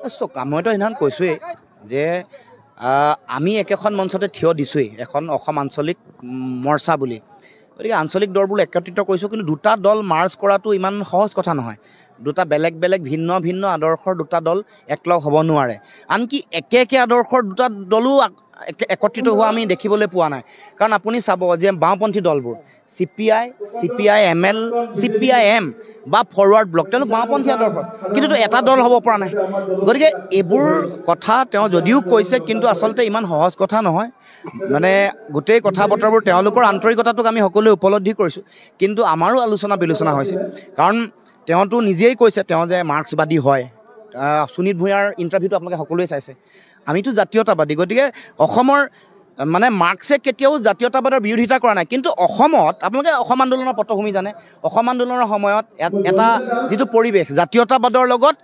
চোৱা মইতো সেইদিনাখন কৈছোঁৱেই যে আমি একেখন মঞ্চতে থিয় দিছোঁৱেই এখন অসম আঞ্চলিক মৰ্চা বুলি গতিকে আঞ্চলিক দলবোৰ একত্ৰিত কৰিছোঁ কিন্তু দুটা দল মাৰ্চ কৰাটো ইমান সহজ কথা নহয় দুটা বেলেগ বেলেগ ভিন্ন ভিন্ন আদৰ্শৰ দুটা দল একলগ হ'ব নোৱাৰে আনকি একে আদৰ্শৰ দুটা দলো একত্ৰিত হোৱা আমি দেখিবলৈ পোৱা নাই কাৰণ আপুনি চাব যে বাওঁপন্থী দলবোৰ CPI ML CPIM বা ফৰৱাৰ্ড ব্লক তেওঁলোক বাওঁপন্থী আদৰ্শ কিন্তু এটা দল হ'ব পৰা নাই গতিকে এইবোৰ কথা তেওঁ যদিও কৈছে কিন্তু আচলতে ইমান সহজ কথা নহয় মানে গোটেই কথা বতৰাবোৰ তেওঁলোকৰ আন্তৰিকতাটোক আমি সকলোৱে উপলব্ধি কৰিছোঁ কিন্তু আমাৰো আলোচনা বিলোচনা হৈছে কাৰণ তেওঁতো নিজেই কৈছে তেওঁ যে মাৰ্ক্সবাদী হয় সুনীত ভূঞাৰ ইণ্টাৰভিউটো আপোনালোকে সকলোৱে চাইছে আমিতো জাতীয়তাবাদী গতিকে অসমৰ মানে মাৰ্ক্সে কেতিয়াও জাতীয়তাবাদৰ বিৰোধিতা কৰা নাই কিন্তু অসমত আপোনালোকে অসম আন্দোলনৰ পটভূমি জানে অসম আন্দোলনৰ সময়ত এটা যিটো পৰিৱেশ জাতীয়তাবাদৰ লগত